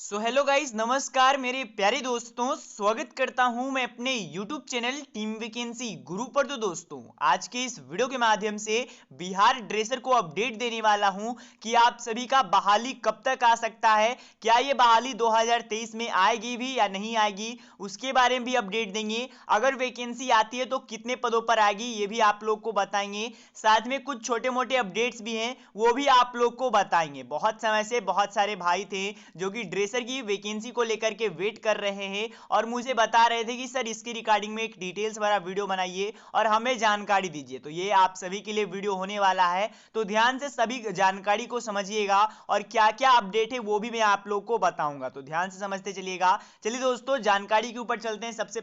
Hello guys, नमस्कार मेरे प्यारे दोस्तों। स्वागत करता हूं मैं अपने YouTube चैनल टीम वैकेंसी गुरु पर। तो दोस्तों, आज के इस वीडियो के माध्यम से बिहार ड्रेसर को अपडेट देने वाला हूं कि आप सभी का बहाली कब तक आ सकता है, क्या ये बहाली 2023 में आएगी भी या नहीं आएगी, उसके बारे में भी अपडेट देंगे। अगर वैकेंसी आती है तो कितने पदों पर आएगी ये भी आप लोग को बताएंगे। साथ में कुछ छोटे मोटे अपडेट्स भी हैं, वो भी आप लोग को बताएंगे। बहुत समय से बहुत सारे भाई थे जो कि ड्रेसर की वैकेंसी को लेकर के वेट कर रहे हैं और मुझे बता रहे थे कि सर इसकी रिगार्डिंग में एक डिटेल्स वाला वीडियो बनाइए और हमें जानकारी दीजिए। तो ये आप सभी के लिए वीडियो होने वाला है, तो ध्यान से सभी जानकारी को समझिएगा और क्या क्या अपडेट है वो भी मैं आप लोग को बताऊंगा, तो ध्यान से समझते चलिएगा। चलिए दोस्तों, जानकारी के ऊपर चलते हैं। सबसे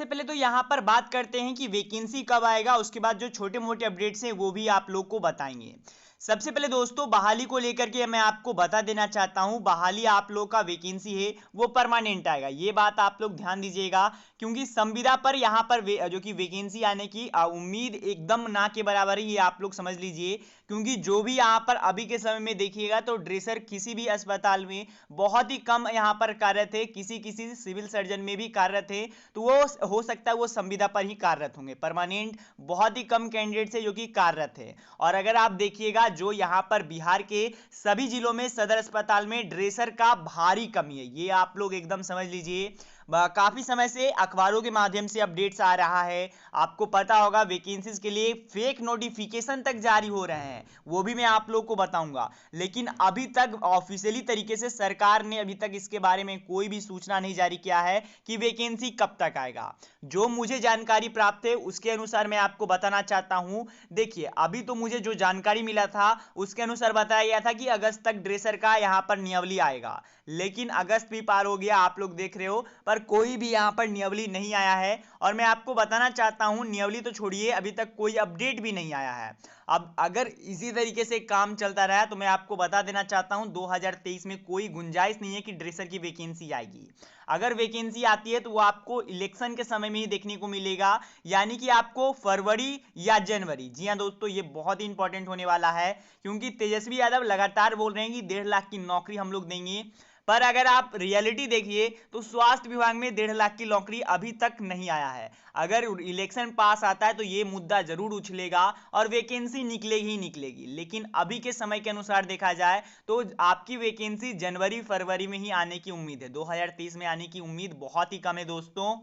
पहले तो यहां पर बात करते हैं कि वैकेंसी कब आएगा, उसके बाद जो छोटे मोटे अपडेट्स हैं वो भी आप लोग को बताएंगे। सबसे पहले दोस्तों, बहाली को लेकर के मैं आपको बता देना चाहता हूं, बहाली आप लोग का वैकेंसी है वो परमानेंट आएगा। ये बात आप लोग ध्यान दीजिएगा, क्योंकि संविदा पर यहां पर जो कि वैकेंसी आने की उम्मीद एकदम ना के बराबर है, ये आप लोग समझ लीजिए। क्योंकि जो भी यहां पर अभी के समय में देखिएगा तो ड्रेसर किसी भी अस्पताल में बहुत ही कम यहां पर कार्यरत है, किसी किसी सिविल सर्जन में भी कार्यरत है, तो वो हो सकता है वो संविदा पर ही कार्यरत होंगे। परमानेंट बहुत ही कम कैंडिडेट है जो कि कार्यरत है। और अगर आप देखिएगा जो यहां पर बिहार के सभी जिलों में सदर अस्पताल में ड्रेसर का भारी कमी है, ये आप लोग एकदम समझ लीजिए। काफी समय से अखबारों के माध्यम से अपडेट्स आ रहा है, आपको पता होगा वैकेंसीज के लिए फेक नोटिफिकेशन तक जारी हो रहे हैं, वो भी मैं आप लोग को बताऊंगा। लेकिन अभी तक ऑफिशियली तरीके से सरकार ने अभी तक इसके बारे में कोई भी सूचना नहीं जारी किया है कि वैकेंसी कब तक आएगा। जो मुझे जानकारी प्राप्त है उसके अनुसार मैं आपको बताना चाहता हूं। देखिए, अभी तो मुझे जो जानकारी मिला था उसके अनुसार बताया गया था कि अगस्त तक ड्रेसर का यहां पर नियमावली आएगा, लेकिन अगस्त भी पार हो गया, आप लोग देख रहे हो, पर कोई भी यहां पर नियमावली नहीं आया है। और मैं आपको बताना चाहता हूं, नियमावली तो छोड़िए, अभी तक कोई अपडेट भी नहीं आया है। अब अगर इसी तरीके से काम चलता रहा तो मैं आपको बता देना चाहता हूं 2023 में कोई गुंजाइश नहीं है कि ड्रेसर की वैकेंसी आएगी। अगर वैकेंसी आती है तो वो आपको इलेक्शन के समय में ही देखने को मिलेगा, यानी कि आपको फरवरी या जनवरी। जी हां दोस्तों, ये बहुत ही इंपॉर्टेंट होने वाला है, क्योंकि तेजस्वी यादव लगातार बोल रहे हैं कि 1.5 लाख की नौकरी हम लोग देंगे, पर अगर आप रियलिटी देखिए तो स्वास्थ्य विभाग में 1.5 लाख की नौकरी अभी तक नहीं आया है। अगर इलेक्शन पास आता है तो ये मुद्दा जरूर उछलेगा और वैकेंसी निकलेगी ही निकलेगी, लेकिन अभी के समय के अनुसार देखा जाए तो आपकी वैकेंसी जनवरी फरवरी में ही आने की उम्मीद है, 2023 में आने की उम्मीद बहुत ही कम है दोस्तों।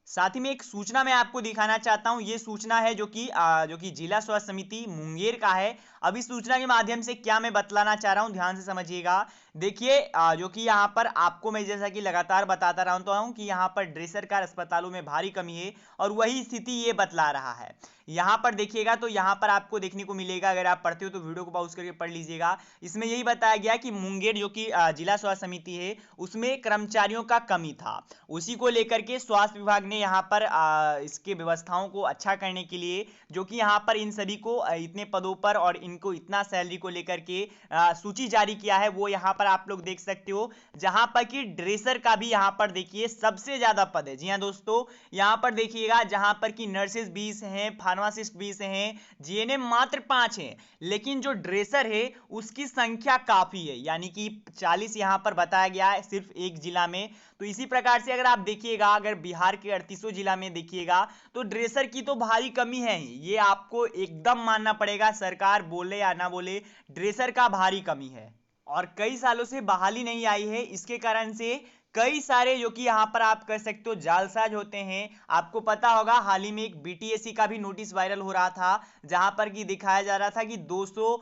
साथ ही में एक सूचना मैं आपको दिखाना चाहता हूं, ये सूचना है जो कि जिला स्वास्थ्य समिति मुंगेर का है। अब इस सूचना के माध्यम से क्या मैं बतलाना चाह रहा हूं, ध्यान से समझिएगा। देखिए, जो कि यहां पर आपको मैं जैसा कि लगातार बताता रहा हूं कि यहां पर ड्रेसर का अस्पतालों में भारी कमी है और वही स्थिति ये बतला रहा है। यहां पर देखिएगा तो यहां पर आपको देखने को मिलेगा, अगर आप पढ़ते हो तो वीडियो को पॉज करके पढ़ लीजिएगा। इसमें यही बताया गया कि मुंगेर जो कि जिला स्वास्थ्य समिति है उसमें कर्मचारियों का कमी था, उसी को लेकर के स्वास्थ्य विभाग ने यहाँ पर इसके व्यवस्थाओं को अच्छा करने के लिए, जो कि यहाँ पर इन सभी को इतने पदों पर और इनको इतना सैलरी को लेकर के सूची जारी किया है, वो यहाँ पर आप लोग देख सकते हो। जहां पर कि ड्रेसर का भी यहाँ पर देखिए सबसे ज्यादा पद है। जी हाँ दोस्तों, यहाँ पर देखिएगा जहां पर कि नर्सेज 20 हैं, फार्मासिस्ट 20 हैं, जीएनएम मात्र 5 हैं, लेकिन जो ड्रेसर है उसकी संख्या काफी है, यानी कि 40 यहाँ पर बताया गया है सिर्फ एक जिला में। तो इसी प्रकार से अगर आप देखिएगा, अगर बिहार के 38 जिला में देखिएगा तो ड्रेसर की तो भारी कमी है ही, ये आपको एकदम मानना पड़ेगा, सरकार बोले या ना बोले, ड्रेसर का भारी कमी है। और कई सालों से बहाली नहीं आई है, इसके कारण से कई सारे जो कि यहां पर आप कह सकते हो जालसाज होते हैं। आपको पता होगा हाल ही में एक बीटीएससी का भी नोटिस वायरल हो रहा था, जहां पर कि दिखाया जा रहा था कि 200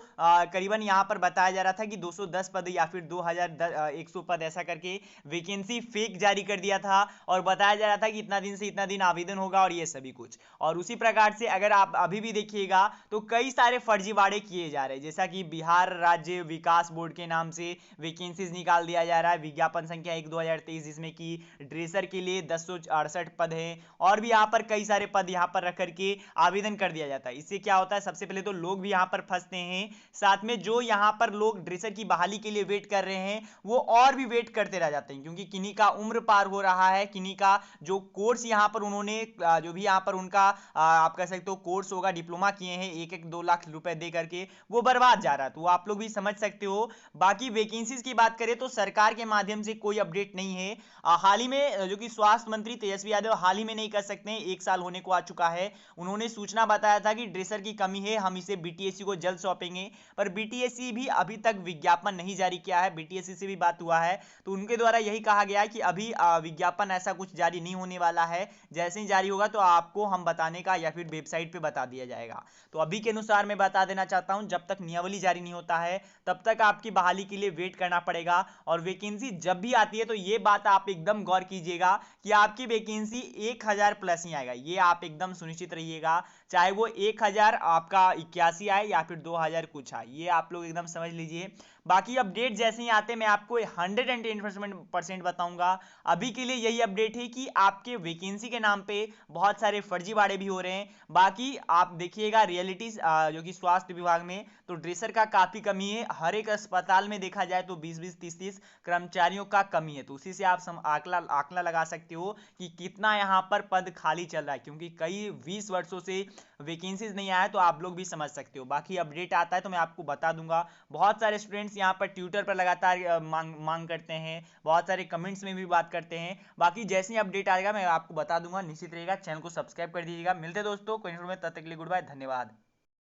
करीबन यहां पर बताया जा रहा था कि 210 पद या फिर 2100 पद ऐसा करके वैकेंसी फेक जारी कर दिया था और बताया जा रहा था कि इतना दिन से इतना दिन आवेदन होगा और ये सभी कुछ। और उसी प्रकार से अगर आप अभी भी देखिएगा तो कई सारे फर्जीवाड़े किए जा रहे हैं, जैसा कि बिहार राज्य विकास बोर्ड के नाम से वैकेंसीज निकाल दिया जा रहा है, विज्ञापन संख्या 1/2023 2023, जिसमें कि ड्रेसर के लिए 1068 पद हैं और भी यहाँ पर कई सारे पद यहाँ पर रख करके आवेदन कर दिया जाता है। इससे क्या होता है, सबसे पहले तो लोग भी यहाँ पर फंसते हैं, साथ में जो यहाँ पर लोग ड्रेसर की बहाली के लिए वेट कर रहे हैं वो और भी वेट करते रह जाते हैं, क्योंकि किन्हीं का उम्र पार हो रहा है, किन्हीं का जो कोर्स यहाँ पर उन्होंने जो भी यहाँ पर उनका आप कह सकते हो कोर्स होगा, डिप्लोमा किए हैं 1-1 2 लाख रुपए दे करके, वो बर्बाद जा रहा है। तो आप लोग भी समझ सकते हो। बाकी वैकेंसीज की बात करें तो सरकार के माध्यम से कोई अपडेट नहीं है। हाल ही में जो कि स्वास्थ्य मंत्री तेजस्वी यादव हाल ही में नहीं कर सकते हैं, 1 साल होने को आ चुका है, उन्होंने सूचना बताया था कि ड्रेसर की कमी है, हम इसे बीटीएससी को जल्द सौंपेंगे, पर बीटीएससी भी अभी तक विज्ञापन नहीं जारी किया है। बीटीएससी से भी बात हुआ है तो उनके द्वारा यही कहा गया है कि अभी विज्ञापन ऐसा कुछ जारी नहीं होने वाला है, जैसे ही जारी होगा तो आपको हम बताने का या फिर वेबसाइट पे बता दिया जाएगा। तो अभी के अनुसार मैं बता देना चाहता हूं, जब तक नियमावली जारी नहीं होता है तब तक आपकी बहाली के लिए वेट करना पड़ेगा। और वैकेंसी जब भी आती है तो ये बात आप एकदम गौर कीजिएगा कि आपकी वैकेंसी 1000 प्लस ही आएगा, ये आप एकदम सुनिश्चित रहिएगा, चाहे वो 1000 आपका 81 आए या फिर 2000 कुछ आए, ये आप लोग एकदम समझ लीजिए। बाकी अपडेट जैसे ही आते मैं आपको 110% बताऊंगा। अभी के लिए यही अपडेट है कि आपके वैकेंसी के नाम पे बहुत सारे फर्जीवाड़े भी हो रहे हैं। बाकी आप देखिएगा रियलिटी जो कि स्वास्थ्य विभाग में तो ड्रेसर का काफी कमी है, हर एक अस्पताल में देखा जाए तो 20-20 30-30 कर्मचारियों का कमी है। तो उसी से आप आंकड़ा लगा सकते हो कि कितना यहाँ पर पद खाली चल रहा है, क्योंकि कई 20 वर्षों से वैकेंसीज नहीं आया, तो आप लोग भी समझ सकते हो। बाकी अपडेट आता है तो मैं आपको बता दूंगा। बहुत सारे स्टूडेंट्स यहाँ पर ट्विटर पर लगातार मांग करते हैं, बहुत सारे कमेंट्स में भी बात करते हैं। बाकी जैसे ही अपडेट आएगा मैं आपको बता दूंगा, निश्चित रहिएगा, चैनल को सब्सक्राइब कर दीजिएगा। मिलते दोस्तों कोई इन्फॉर्मेशन, तब तक के लिए गुड बाय, धन्यवाद।